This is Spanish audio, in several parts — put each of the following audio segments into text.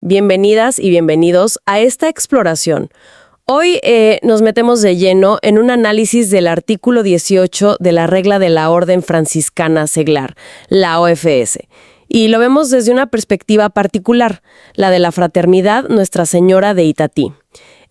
Bienvenidas y bienvenidos a esta exploración. Hoy nos metemos de lleno en un análisis del artículo 18 de la regla de la Orden Franciscana Seglar, la OFS. Y lo vemos desde una perspectiva particular, la de la fraternidad Nuestra Señora de Itatí.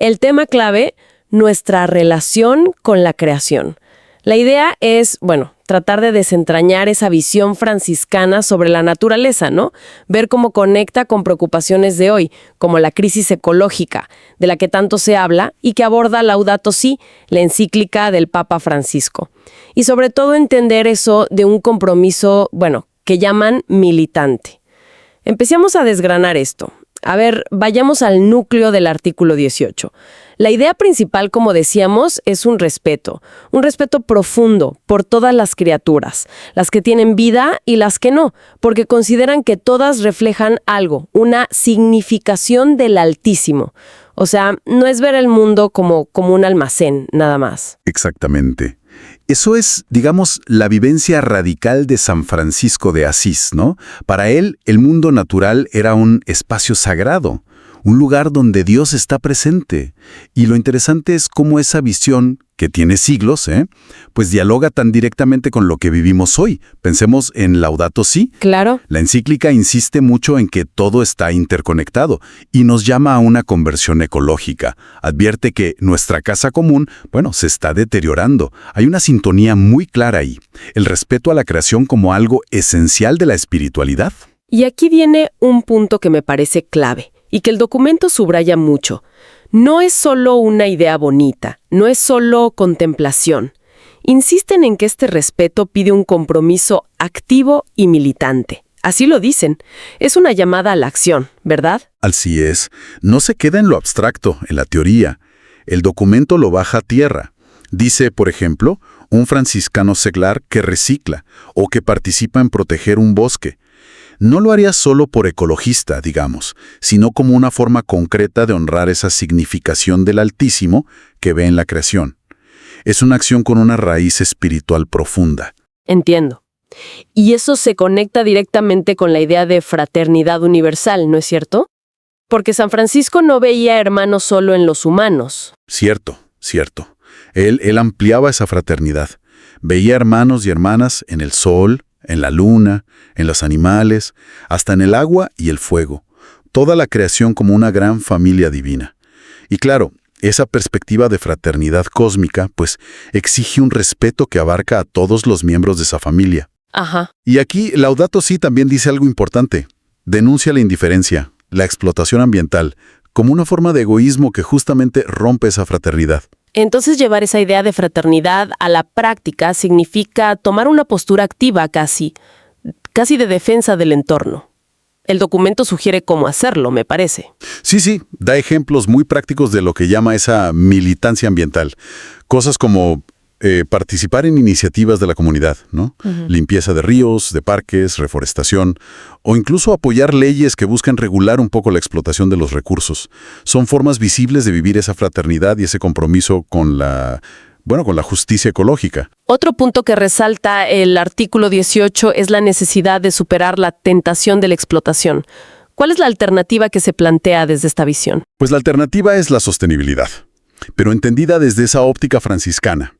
El tema clave, nuestra relación con la creación. La idea es, tratar de desentrañar esa visión franciscana sobre la naturaleza, ¿no? Ver cómo conecta con preocupaciones de hoy, como la crisis ecológica, de la que tanto se habla y que aborda Laudato Si, la encíclica del Papa Francisco. Y sobre todo entender eso de un compromiso, que llaman militante. Empecemos a desgranar esto. A ver, vayamos al núcleo del artículo 18. La idea principal, como decíamos, es un respeto profundo por todas las criaturas, las que tienen vida y las que no, porque consideran que todas reflejan algo, una significación del Altísimo. O sea, no es ver el mundo como un almacén, nada más. Exactamente. Eso es, digamos, la vivencia radical de San Francisco de Asís, ¿no? Para él, el mundo natural era un espacio sagrado, un lugar donde Dios está presente. Y lo interesante es cómo esa visión, que tiene siglos, pues dialoga tan directamente con lo que vivimos hoy. Pensemos en Laudato Si. Claro. La encíclica insiste mucho en que todo está interconectado y nos llama a una conversión ecológica. Advierte que nuestra casa común, se está deteriorando. Hay una sintonía muy clara ahí. El respeto a la creación como algo esencial de la espiritualidad. Y aquí viene un punto que me parece clave y que el documento subraya mucho. No es solo una idea bonita, no es solo contemplación. Insisten en que este respeto pide un compromiso activo y militante. Así lo dicen. Es una llamada a la acción, ¿verdad? Así es. No se queda en lo abstracto, en la teoría. El documento lo baja a tierra. Dice, por ejemplo, un franciscano seglar que recicla o que participa en proteger un bosque. No lo haría solo por ecologista, digamos, sino como una forma concreta de honrar esa significación del Altísimo que ve en la creación. Es una acción con una raíz espiritual profunda. Entiendo. Y eso se conecta directamente con la idea de fraternidad universal, ¿no es cierto? Porque San Francisco no veía hermanos solo en los humanos. Cierto. Él ampliaba esa fraternidad. Veía hermanos y hermanas en el sol, en la luna, en los animales, hasta en el agua y el fuego. Toda la creación como una gran familia divina. Y claro, esa perspectiva de fraternidad cósmica, exige un respeto que abarca a todos los miembros de esa familia. Ajá. Y aquí Laudato Si también dice algo importante. Denuncia la indiferencia, la explotación ambiental, como una forma de egoísmo que justamente rompe esa fraternidad. Entonces llevar esa idea de fraternidad a la práctica significa tomar una postura activa casi de defensa del entorno. El documento sugiere cómo hacerlo, me parece. Sí, da ejemplos muy prácticos de lo que llama esa militancia ambiental. Cosas como participar en iniciativas de la comunidad, ¿no? Limpieza de ríos, de parques, reforestación, o incluso apoyar leyes que buscan regular un poco la explotación de los recursos. Son formas visibles de vivir esa fraternidad y ese compromiso con la justicia ecológica. Otro punto que resalta el artículo 18 es la necesidad de superar la tentación de la explotación. ¿Cuál es la alternativa que se plantea desde esta visión? Pues la alternativa es la sostenibilidad, pero entendida desde esa óptica franciscana.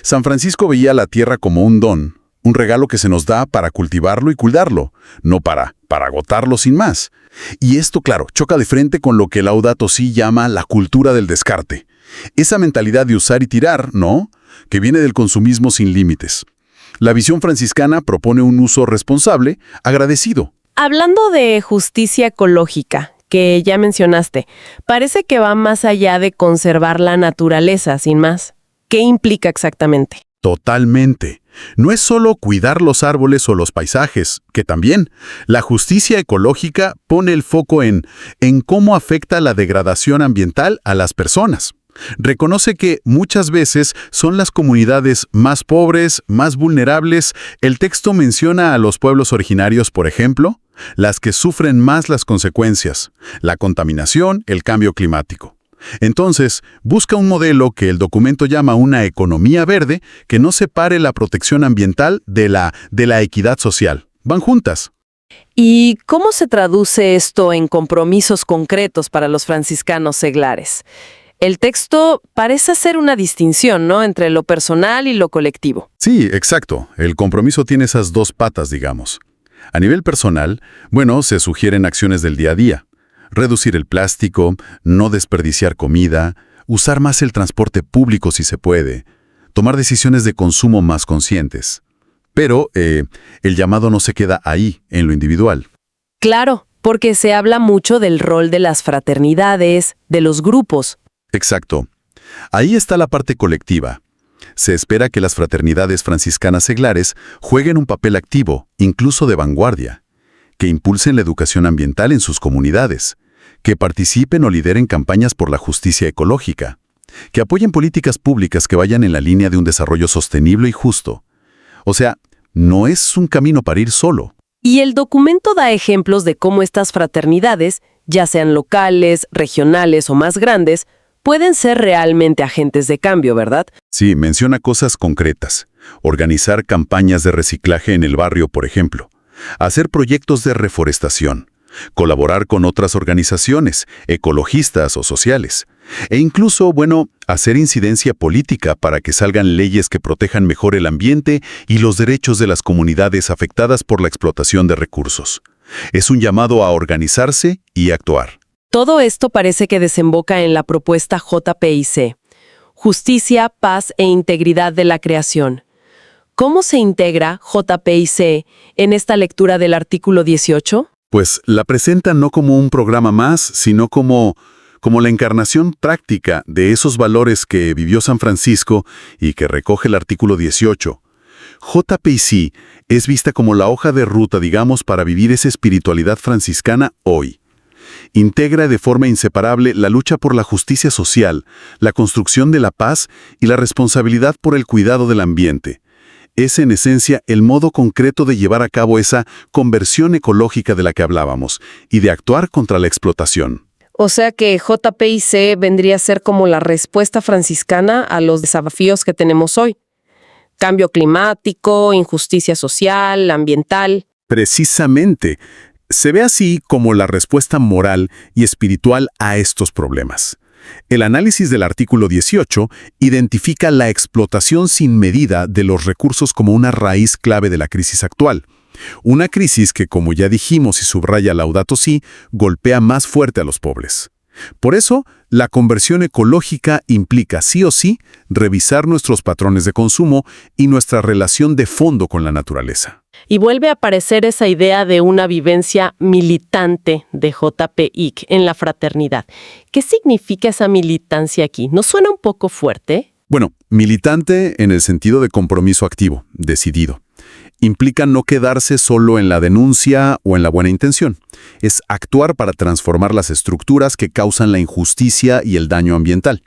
San Francisco veía la tierra como un don, un regalo que se nos da para cultivarlo y cuidarlo, no para agotarlo sin más. Y esto, claro, choca de frente con lo que Laudato Si llama la cultura del descarte. Esa mentalidad de usar y tirar, ¿no?, que viene del consumismo sin límites. La visión franciscana propone un uso responsable, agradecido. Hablando de justicia ecológica, que ya mencionaste, parece que va más allá de conservar la naturaleza, sin más. ¿Qué implica exactamente? Totalmente. No es solo cuidar los árboles o los paisajes, que también. La justicia ecológica pone el foco en cómo afecta la degradación ambiental a las personas. Reconoce que muchas veces son las comunidades más pobres, más vulnerables. El texto menciona a los pueblos originarios, por ejemplo, las que sufren más las consecuencias, la contaminación, el cambio climático. Entonces, busca un modelo que el documento llama una economía verde que no separe la protección ambiental de la equidad social. Van juntas. ¿Y cómo se traduce esto en compromisos concretos para los franciscanos seglares? El texto parece hacer una distinción, ¿no?, entre lo personal y lo colectivo. Sí, exacto. El compromiso tiene esas dos patas, digamos. A nivel personal, bueno, se sugieren acciones del día a día. Reducir el plástico, no desperdiciar comida, usar más el transporte público si se puede, tomar decisiones de consumo más conscientes. Pero el llamado no se queda ahí, en lo individual. Claro, porque se habla mucho del rol de las fraternidades, de los grupos. Exacto. Ahí está la parte colectiva. Se espera que las fraternidades franciscanas seglares jueguen un papel activo, incluso de vanguardia, que impulsen la educación ambiental en sus comunidades, que participen o lideren campañas por la justicia ecológica, que apoyen políticas públicas que vayan en la línea de un desarrollo sostenible y justo. O sea, no es un camino para ir solo. Y el documento da ejemplos de cómo estas fraternidades, ya sean locales, regionales o más grandes, pueden ser realmente agentes de cambio, ¿verdad? Sí, menciona cosas concretas. Organizar campañas de reciclaje en el barrio, por ejemplo. Hacer proyectos de reforestación. Colaborar con otras organizaciones, ecologistas o sociales. E incluso, bueno, hacer incidencia política para que salgan leyes que protejan mejor el ambiente y los derechos de las comunidades afectadas por la explotación de recursos. Es un llamado a organizarse y actuar. Todo esto parece que desemboca en la propuesta JPIC, Justicia, Paz e Integridad de la Creación. ¿Cómo se integra JPIC en esta lectura del artículo 18? Pues la presenta no como un programa más, sino como la encarnación práctica de esos valores que vivió San Francisco y que recoge el artículo 18. JPIC es vista como la hoja de ruta, digamos, para vivir esa espiritualidad franciscana hoy. Integra de forma inseparable la lucha por la justicia social, la construcción de la paz y la responsabilidad por el cuidado del ambiente. Es en esencia el modo concreto de llevar a cabo esa conversión ecológica de la que hablábamos y de actuar contra la explotación. O sea que JPIC vendría a ser como la respuesta franciscana a los desafíos que tenemos hoy. Cambio climático, injusticia social, ambiental. Precisamente, se ve así como la respuesta moral y espiritual a estos problemas. El análisis del artículo 18 identifica la explotación sin medida de los recursos como una raíz clave de la crisis actual. Una crisis que, como ya dijimos y subraya Laudato Si, golpea más fuerte a los pobres. Por eso, la conversión ecológica implica sí o sí revisar nuestros patrones de consumo y nuestra relación de fondo con la naturaleza. Y vuelve a aparecer esa idea de una vivencia militante de JPIC en la fraternidad. ¿Qué significa esa militancia aquí? ¿No suena un poco fuerte? Bueno, militante en el sentido de compromiso activo, decidido. Implica no quedarse solo en la denuncia o en la buena intención. Es actuar para transformar las estructuras que causan la injusticia y el daño ambiental.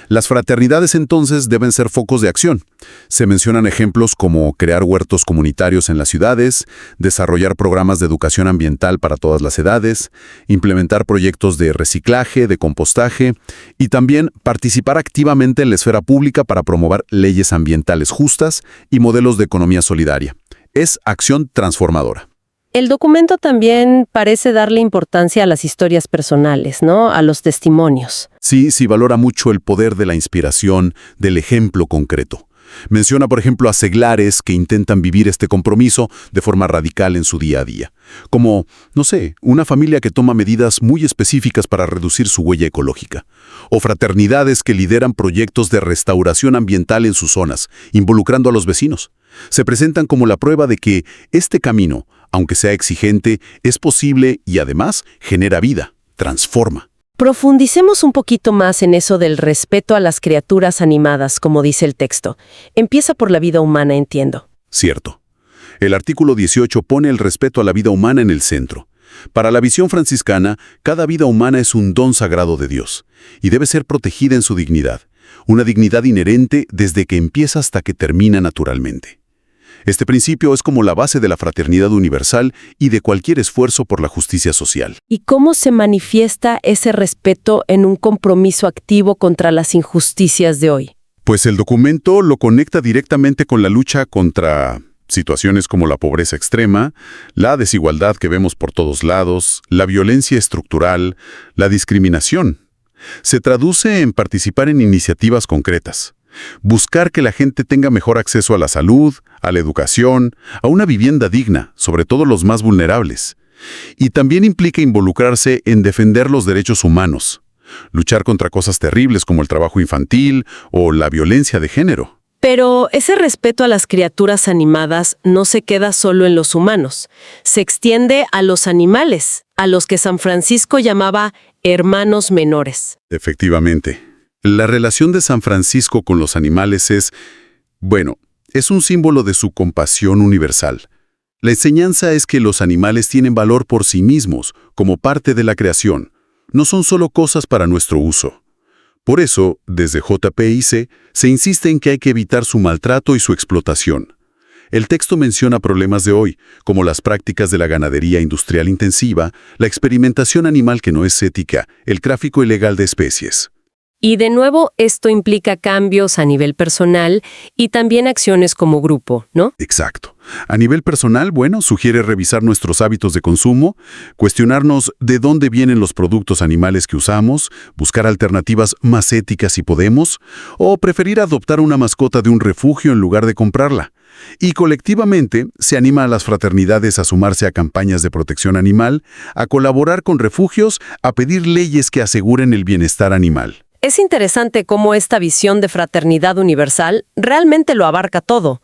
Las fraternidades entonces deben ser focos de acción. Se mencionan ejemplos como crear huertos comunitarios en las ciudades, desarrollar programas de educación ambiental para todas las edades, implementar proyectos de reciclaje, de compostaje y también participar activamente en la esfera pública para promover leyes ambientales justas y modelos de economía solidaria. Es acción transformadora. El documento también parece darle importancia a las historias personales, ¿no? A los testimonios. Sí, valora mucho el poder de la inspiración, del ejemplo concreto. Menciona, por ejemplo, a seglares que intentan vivir este compromiso de forma radical en su día a día. Como, no sé, una familia que toma medidas muy específicas para reducir su huella ecológica. O fraternidades que lideran proyectos de restauración ambiental en sus zonas, involucrando a los vecinos. Se presentan como la prueba de que este camino, aunque sea exigente, es posible y además genera vida, transforma. Profundicemos un poquito más en eso del respeto a las criaturas animadas, como dice el texto. Empieza por la vida humana, entiendo. Cierto. El artículo 18 pone el respeto a la vida humana en el centro. Para la visión franciscana, cada vida humana es un don sagrado de Dios y debe ser protegida en su dignidad, una dignidad inherente desde que empieza hasta que termina naturalmente. Este principio es como la base de la fraternidad universal y de cualquier esfuerzo por la justicia social. ¿Y cómo se manifiesta ese respeto en un compromiso activo contra las injusticias de hoy? Pues el documento lo conecta directamente con la lucha contra Situaciones como la pobreza extrema, la desigualdad que vemos por todos lados, la violencia estructural, la discriminación. Se traduce en participar en iniciativas concretas. Buscar que la gente tenga mejor acceso a la salud, a la educación, a una vivienda digna, sobre todo los más vulnerables. Y también implica involucrarse en defender los derechos humanos, luchar contra cosas terribles como el trabajo infantil o la violencia de género. Pero ese respeto a las criaturas animadas no se queda solo en los humanos. Se extiende a los animales, a los que San Francisco llamaba hermanos menores. Efectivamente. La relación de San Francisco con los animales es un símbolo de su compasión universal. La enseñanza es que los animales tienen valor por sí mismos, como parte de la creación. No son solo cosas para nuestro uso. Por eso, desde JPIC, se insiste en que hay que evitar su maltrato y su explotación. El texto menciona problemas de hoy, como las prácticas de la ganadería industrial intensiva, la experimentación animal que no es ética, el tráfico ilegal de especies. Y de nuevo, esto implica cambios a nivel personal y también acciones como grupo, ¿no? Exacto. A nivel personal, sugiere revisar nuestros hábitos de consumo, cuestionarnos de dónde vienen los productos animales que usamos, buscar alternativas más éticas si podemos, o preferir adoptar una mascota de un refugio en lugar de comprarla. Y colectivamente, se anima a las fraternidades a sumarse a campañas de protección animal, a colaborar con refugios, a pedir leyes que aseguren el bienestar animal. Es interesante cómo esta visión de fraternidad universal realmente lo abarca todo.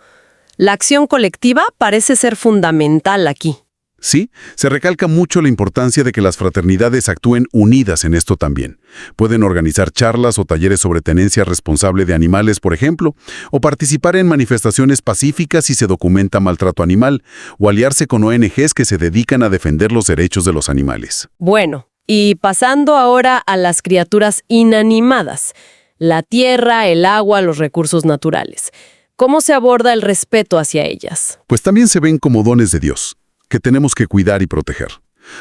La acción colectiva parece ser fundamental aquí. Sí, se recalca mucho la importancia de que las fraternidades actúen unidas en esto también. Pueden organizar charlas o talleres sobre tenencia responsable de animales, por ejemplo, o participar en manifestaciones pacíficas si se documenta maltrato animal, o aliarse con ONGs que se dedican a defender los derechos de los animales. Bueno, y pasando ahora a las criaturas inanimadas, la tierra, el agua, los recursos naturales. ¿Cómo se aborda el respeto hacia ellas? Pues también se ven como dones de Dios, que tenemos que cuidar y proteger.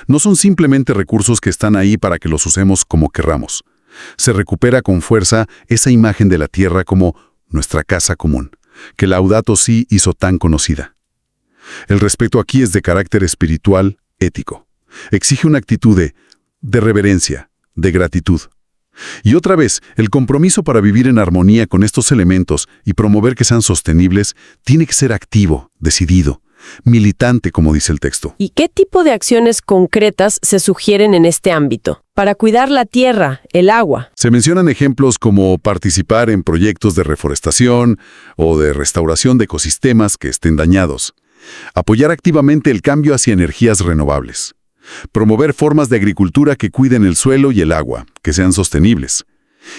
No son simplemente recursos que están ahí para que los usemos como querramos. Se recupera con fuerza esa imagen de la tierra como nuestra casa común, que Laudato Si hizo tan conocida. El respeto aquí es de carácter espiritual, ético. Exige una actitud de reverencia, de gratitud. Y otra vez, el compromiso para vivir en armonía con estos elementos y promover que sean sostenibles tiene que ser activo, decidido, militante, como dice el texto. ¿Y qué tipo de acciones concretas se sugieren en este ámbito? Para cuidar la tierra, el agua. Se mencionan ejemplos como participar en proyectos de reforestación o de restauración de ecosistemas que estén dañados. Apoyar activamente el cambio hacia energías renovables. Promover formas de agricultura que cuiden el suelo y el agua, que sean sostenibles.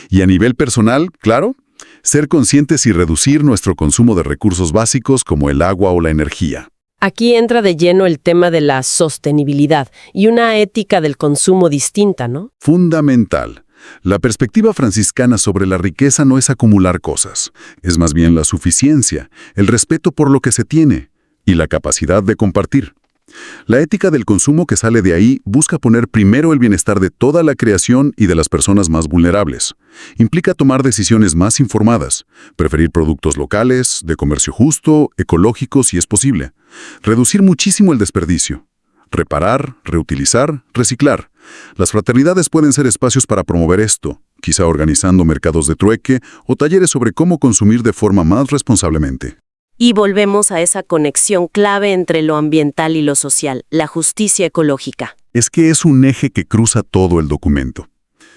Y a nivel personal, claro, ser conscientes y reducir nuestro consumo de recursos básicos como el agua o la energía. Aquí entra de lleno el tema de la sostenibilidad y una ética del consumo distinta, ¿no? Fundamental. La perspectiva franciscana sobre la riqueza no es acumular cosas, es más bien la suficiencia, el respeto por lo que se tiene y la capacidad de compartir. La ética del consumo que sale de ahí busca poner primero el bienestar de toda la creación y de las personas más vulnerables. Implica tomar decisiones más informadas, preferir productos locales, de comercio justo, ecológicos si es posible, reducir muchísimo el desperdicio, reparar, reutilizar, reciclar. Las fraternidades pueden ser espacios para promover esto, quizá organizando mercados de trueque o talleres sobre cómo consumir de forma más responsablemente. Y volvemos a esa conexión clave entre lo ambiental y lo social, la justicia ecológica. Es que es un eje que cruza todo el documento.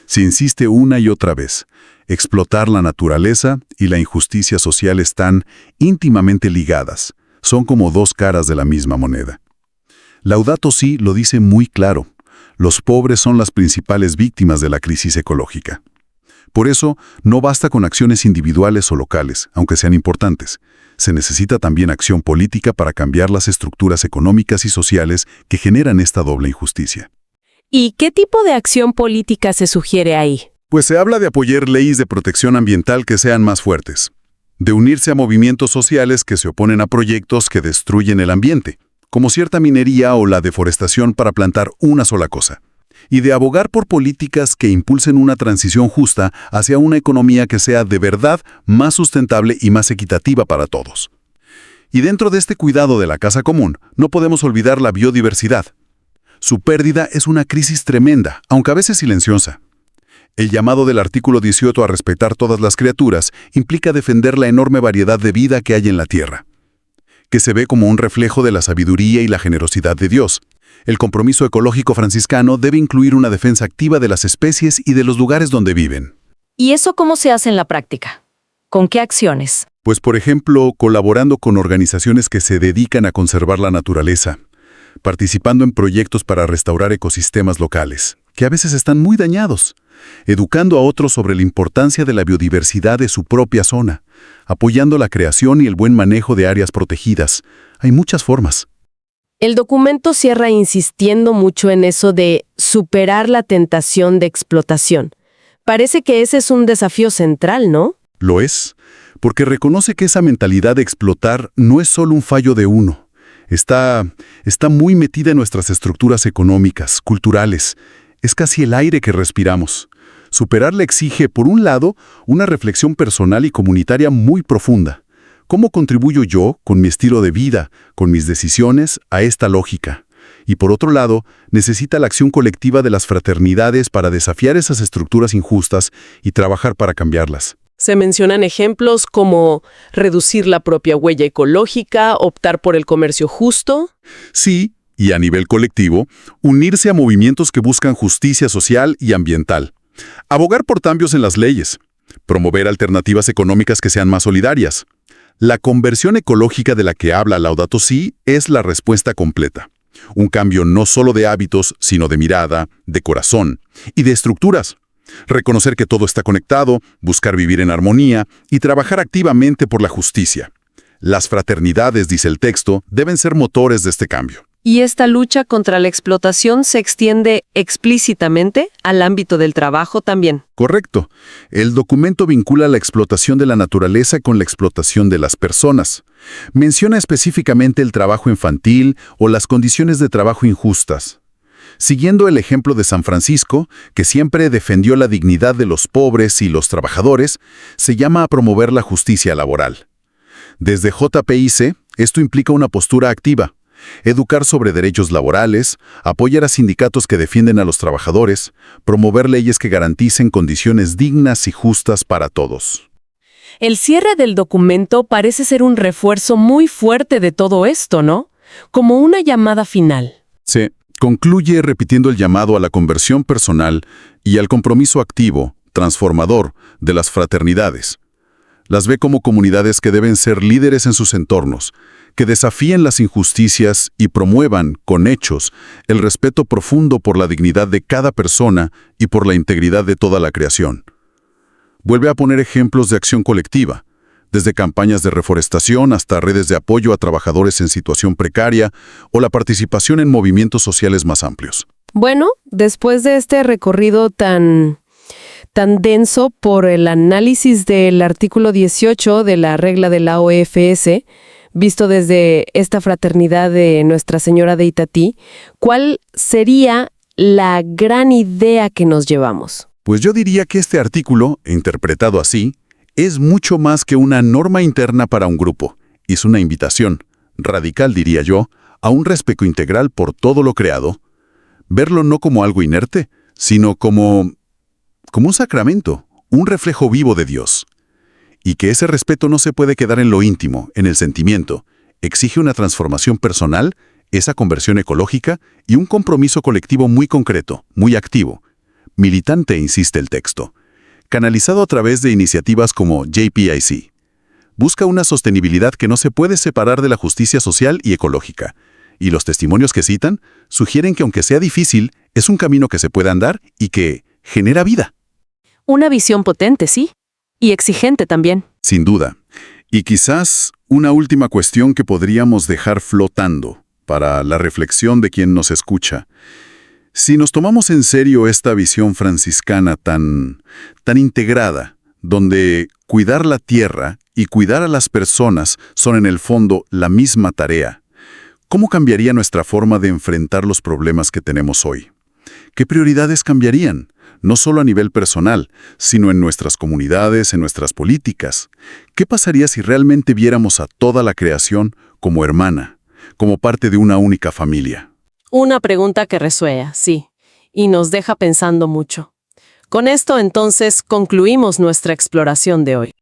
Se insiste una y otra vez. Explotar la naturaleza y la injusticia social están íntimamente ligadas. Son como dos caras de la misma moneda. Laudato Si lo dice muy claro. Los pobres son las principales víctimas de la crisis ecológica. Por eso, no basta con acciones individuales o locales, aunque sean importantes. Se necesita también acción política para cambiar las estructuras económicas y sociales que generan esta doble injusticia. ¿Y qué tipo de acción política se sugiere ahí? Pues se habla de apoyar leyes de protección ambiental que sean más fuertes, de unirse a movimientos sociales que se oponen a proyectos que destruyen el ambiente, como cierta minería o la deforestación para plantar una sola cosa, y de abogar por políticas que impulsen una transición justa hacia una economía que sea de verdad más sustentable y más equitativa para todos. Y dentro de este cuidado de la casa común, no podemos olvidar la biodiversidad. Su pérdida es una crisis tremenda, aunque a veces silenciosa. El llamado del artículo 18 a respetar todas las criaturas implica defender la enorme variedad de vida que hay en la Tierra, que se ve como un reflejo de la sabiduría y la generosidad de Dios. El compromiso ecológico franciscano debe incluir una defensa activa de las especies y de los lugares donde viven. ¿Y eso cómo se hace en la práctica? ¿Con qué acciones? Pues, por ejemplo, colaborando con organizaciones que se dedican a conservar la naturaleza, participando en proyectos para restaurar ecosistemas locales, que a veces están muy dañados, educando a otros sobre la importancia de la biodiversidad de su propia zona, apoyando la creación y el buen manejo de áreas protegidas. Hay muchas formas. El documento cierra insistiendo mucho en eso de superar la tentación de explotación. Parece que ese es un desafío central, ¿no? Lo es, porque reconoce que esa mentalidad de explotar no es solo un fallo de uno. Está muy metida en nuestras estructuras económicas, culturales. Es casi el aire que respiramos. Superarla exige, por un lado, una reflexión personal y comunitaria muy profunda. ¿Cómo contribuyo yo, con mi estilo de vida, con mis decisiones, a esta lógica? Y por otro lado, necesita la acción colectiva de las fraternidades para desafiar esas estructuras injustas y trabajar para cambiarlas. Se mencionan ejemplos como reducir la propia huella ecológica, optar por el comercio justo. Sí, y a nivel colectivo, unirse a movimientos que buscan justicia social y ambiental. Abogar por cambios en las leyes. Promover alternativas económicas que sean más solidarias. La conversión ecológica de la que habla Laudato Si es la respuesta completa. Un cambio no solo de hábitos, sino de mirada, de corazón y de estructuras. Reconocer que todo está conectado, buscar vivir en armonía y trabajar activamente por la justicia. Las fraternidades, dice el texto, deben ser motores de este cambio. Y esta lucha contra la explotación se extiende explícitamente al ámbito del trabajo también. Correcto. El documento vincula la explotación de la naturaleza con la explotación de las personas. Menciona específicamente el trabajo infantil o las condiciones de trabajo injustas. Siguiendo el ejemplo de San Francisco, que siempre defendió la dignidad de los pobres y los trabajadores, se llama a promover la justicia laboral. Desde JPIC, esto implica una postura activa. Educar sobre derechos laborales, apoyar a sindicatos que defienden a los trabajadores, promover leyes que garanticen condiciones dignas y justas para todos. El cierre del documento parece ser un refuerzo muy fuerte de todo esto, ¿no? Como una llamada final. Sí, concluye repitiendo el llamado a la conversión personal y al compromiso activo, transformador, de las fraternidades. Las ve como comunidades que deben ser líderes en sus entornos, que desafíen las injusticias y promuevan, con hechos, el respeto profundo por la dignidad de cada persona y por la integridad de toda la creación. Vuelve a poner ejemplos de acción colectiva, desde campañas de reforestación hasta redes de apoyo a trabajadores en situación precaria o la participación en movimientos sociales más amplios. Bueno, después de este recorrido tan denso por el análisis del artículo 18 de la regla de la OEFS, visto desde esta fraternidad de Nuestra Señora de Itatí, ¿cuál sería la gran idea que nos llevamos? Pues yo diría que este artículo, interpretado así, es mucho más que una norma interna para un grupo. Es una invitación, radical diría yo, a un respeto integral por todo lo creado. Verlo no como algo inerte, sino como un sacramento, un reflejo vivo de Dios. Y que ese respeto no se puede quedar en lo íntimo, en el sentimiento. Exige una transformación personal, esa conversión ecológica y un compromiso colectivo muy concreto, muy activo. Militante, insiste el texto. Canalizado a través de iniciativas como JPIC. Busca una sostenibilidad que no se puede separar de la justicia social y ecológica. Y los testimonios que citan sugieren que aunque sea difícil, es un camino que se puede andar y que genera vida. Una visión potente, sí. Y exigente también. Sin duda. Y quizás una última cuestión que podríamos dejar flotando para la reflexión de quien nos escucha. Si nos tomamos en serio esta visión franciscana tan integrada, donde cuidar la tierra y cuidar a las personas son en el fondo la misma tarea, ¿cómo cambiaría nuestra forma de enfrentar los problemas que tenemos hoy? ¿Qué prioridades cambiarían? no solo a nivel personal, sino en nuestras comunidades, en nuestras políticas. ¿Qué pasaría si realmente viéramos a toda la creación como hermana, como parte de una única familia? Una pregunta que resuena, sí, y nos deja pensando mucho. Con esto, entonces, concluimos nuestra exploración de hoy.